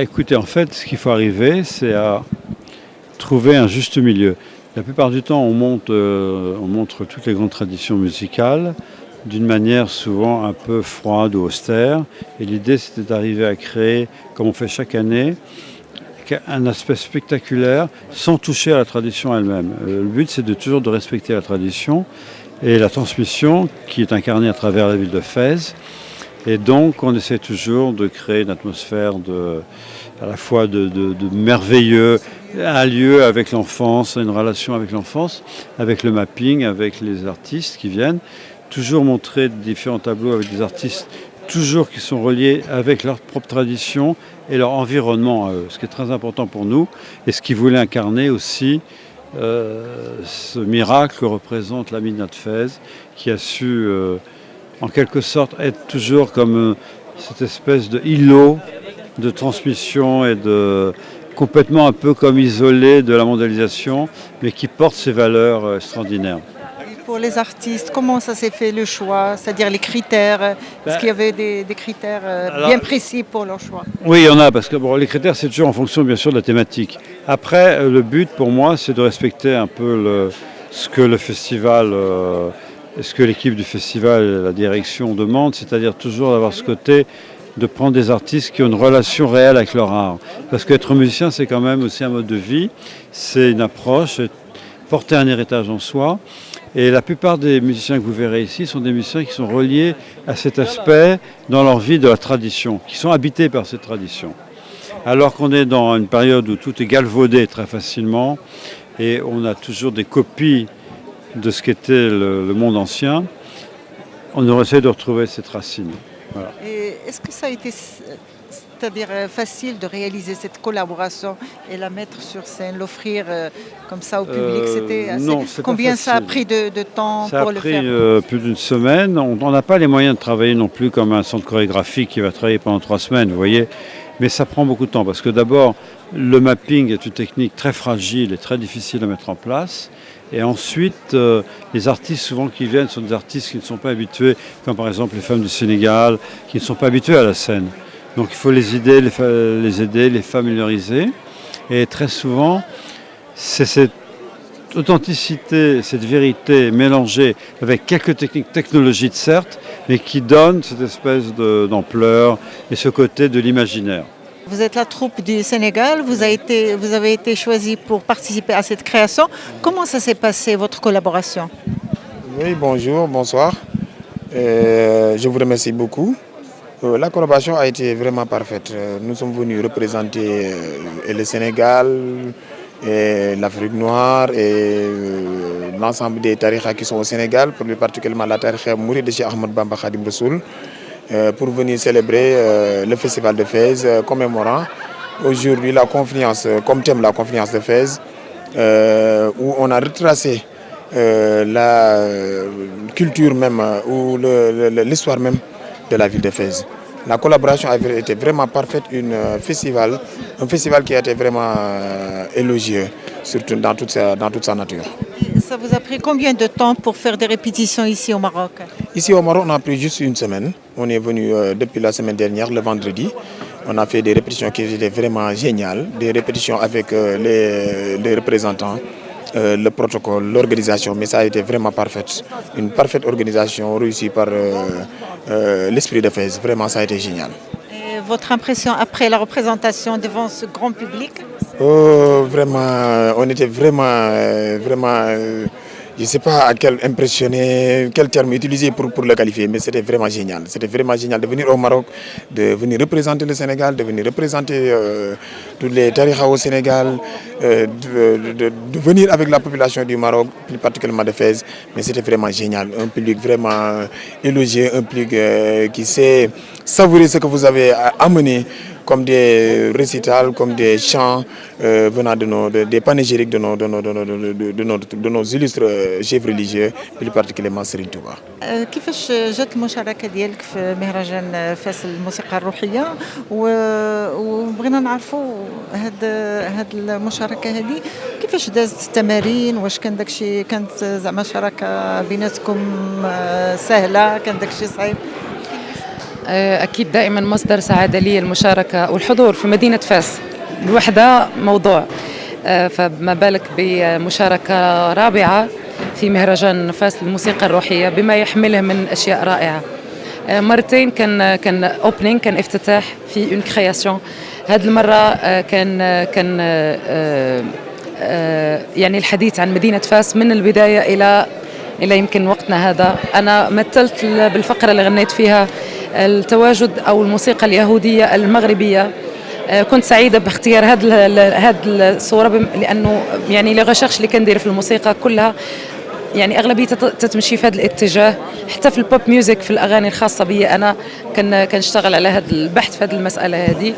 Écoutez, en fait, ce qu'il faut arriver, c'est à trouver un juste milieu. La plupart du temps, on montre toutes les grandes traditions musicales d'une manière souvent un peu froide ou austère. Et l'idée, c'était d'arriver à créer, comme on fait chaque année, un aspect spectaculaire sans toucher à la tradition elle-même. Le but, c'est toujours de respecter la tradition et la transmission qui est incarnée à travers la ville de Fès. Et donc, on essaie toujours de créer une atmosphère à la fois de merveilleux, un lieu avec l'enfance, une relation avec l'enfance, avec le mapping, avec les artistes qui viennent. Toujours montrer différents tableaux avec des artistes, toujours qui sont reliés avec leur propre tradition et leur environnement à eux, ce qui est très important pour nous et ce qu'ils voulaient incarner aussi. Ce miracle que représente la Midna de Fès, qui a su en quelque sorte être toujours comme cette espèce de îlot de transmission et complètement un peu comme isolé de la mondialisation, mais qui porte ses valeurs extraordinaires. Pour les artistes, comment ça s'est fait le choix? C'est-à-dire les critères? Est-ce qu'il y avait des critères bien précis pour leur choix? Oui, il y en a, parce que les critères, c'est toujours en fonction, bien sûr, de la thématique. Après, le but, pour moi, c'est de respecter un peu ce que le festival, ce que l'équipe du festival et la direction demandent, c'est-à-dire toujours d'avoir ce côté de prendre des artistes qui ont une relation réelle avec leur art. Parce qu'être musicien, c'est quand même aussi un mode de vie, c'est une approche, porter un héritage en soi. Et la plupart des musiciens que vous verrez ici sont des musiciens qui sont reliés à cet aspect dans leur vie de la tradition, qui sont habités par cette tradition. Alors qu'on est dans une période où tout est galvaudé très facilement et on a toujours des copies de ce qu'était le monde ancien, on essaie de retrouver cette racine. Voilà. Et est-ce que ça a été, c'est-à-dire facile de réaliser cette collaboration et la mettre sur scène, l'offrir comme ça au public? Non, c'est Combien pas ça a facile. pris de temps Ça pour a le pris faire? plus d'une semaine. On n'a pas les moyens de travailler non plus comme un centre chorégraphique qui va travailler pendant 3 semaines, vous voyez. Mais ça prend beaucoup de temps parce que d'abord, le mapping est une technique très fragile et très difficile à mettre en place. Et ensuite, les artistes souvent qui viennent sont des artistes qui ne sont pas habitués, comme par exemple les femmes du Sénégal, qui ne sont pas habituées à la scène. Donc il faut les aider, les familiariser. Et très souvent, c'est cette authenticité, cette vérité mélangée avec quelques technologies certes, mais qui donne cette espèce d'ampleur et ce côté de l'imaginaire. Vous êtes la troupe du Sénégal, vous avez été choisi pour participer à cette création. Comment ça s'est passé, votre collaboration? Oui, bonjour, bonsoir. Je vous remercie beaucoup. La collaboration a été vraiment parfaite. Nous sommes venus représenter le Sénégal, et l'Afrique noire et l'ensemble des tarikhas qui sont au Sénégal, plus particulièrement la tarikha Mouride de Cheikh Ahmed Bamba Khadim Rassoul, pour venir célébrer le festival de Fès, commémorant aujourd'hui la confiance, comme thème la confiance de Fès, où on a retracé la culture même ou l'histoire même de la ville de Fès. La collaboration a été vraiment parfaite, un festival qui a été vraiment élogieux, surtout dans toute sa nature. Et ça vous a pris combien de temps pour faire des répétitions ici au Maroc? Ici au Maroc, on a pris juste une semaine. On est venu depuis la semaine dernière, le vendredi. On a fait des répétitions qui étaient vraiment géniales, des répétitions avec les représentants, le protocole, l'organisation, mais ça a été vraiment parfait. Une parfaite organisation réussie par l'esprit de Fès. Vraiment, ça a été génial. Et votre impression après la représentation devant ce grand public? Vraiment, on était vraiment, je ne sais pas à quel impressionné, quel terme utiliser pour le qualifier, mais c'était vraiment génial. C'était vraiment génial de venir au Maroc, de venir représenter le Sénégal, de venir représenter tous les tarikhas au Sénégal, de venir avec la population du Maroc, plus particulièrement de Fès. Mais c'était vraiment génial. Un public vraiment élogieux, un public qui sait savourer ce que vous avez amené, comme des récitals, comme des chants venant des panégyriques de nos illustres chefs religieux, plus particulièrement Serigne Touba. كيفاش جات المشاركة ديالك في مهرجان فاس الموسيقى الروحية وبغينا نعرفوا هاد المشاركة هذه كيفاش دازت التمارين؟ واش كان داكشي كانت زعما شراكة بيناتكم سهلة؟ كان داكشي صعيب؟ أكيد دائما مصدر سعادة لي المشاركة والحضور في مدينة فاس الوحدة موضوع، فما بالك بمشاركة رابعة في مهرجان فاس للموسيقى الروحية بما يحمله من أشياء رائعة. مرتين كان اوبننج، كان افتتاح في اون كرياسيون. هذه المرة كان يعني الحديث عن مدينة فاس من البداية إلى يمكن وقتنا هذا. أنا مثلت بالفقرة اللي غنيت فيها التواجد أو الموسيقى اليهودية المغربية. كنت سعيدة باختيار هذه الصورة لأنه يعني لي ريشيرش اللي كندير في الموسيقى كلها يعني أغلبية تتمشي في هذا الاتجاه، حتى في البوب ميوزك في الأغاني الخاصة بي أنا كنشتغل على هذا البحث في هذه المسألة هذه.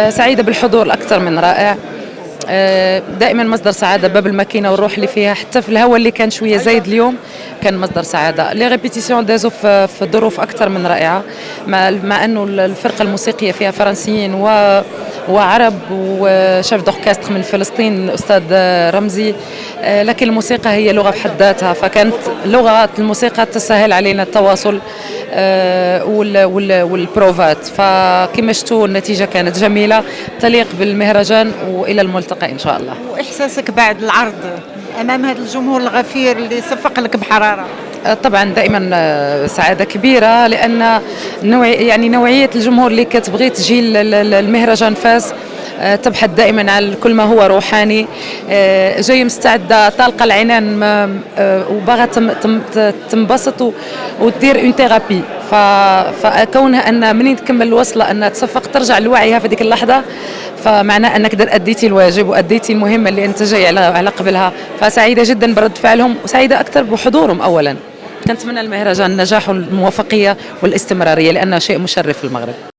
سعيدة بالحضور الأكثر من رائع. دائما مصدر سعادة باب الماكينة والروح اللي فيها، حتى في الهواء اللي كان شوية زايد اليوم كان مصدر سعادة. لي ريبيتيسيون دازو في ظروف أكثر من رائعة، مع أنه الفرقة الموسيقية فيها فرنسيين وعرب وشيف دوركستر من فلسطين الأستاذ رمزي، لكن الموسيقى هي لغة بحد ذاتها، فكانت لغة الموسيقى تسهل علينا التواصل والبروفات. فكما شفتوا النتيجة كانت جميلة تليق بالمهرجان، وإلى الملتقى إن شاء الله. وإحساسك بعد العرض أمام هذا الجمهور الغفير اللي صفق لك بحرارة؟ طبعا دائما سعادة كبيرة، لأن نوعية الجمهور اللي كتبغي تجي المهرجان فاس تبحث دائما على كل ما هو روحاني، جاي مستعدة طالقة العنان وباغا تنبسط وتدير اون ثيرابي. فكونها أن منين تكمل الوصلة أنها تصفق ترجع لوعيها في ديك اللحظة، فمعناه أنك أديتي الواجب وأديتي المهمة اللي أنت جاي على قبلها. فسعيدة جدا برد فعلهم، وسعيدة أكثر بحضورهم. أولا كنتمنى المهرجان النجاح والموفقية والاستمرارية، لأنه شيء مشرف في المغرب.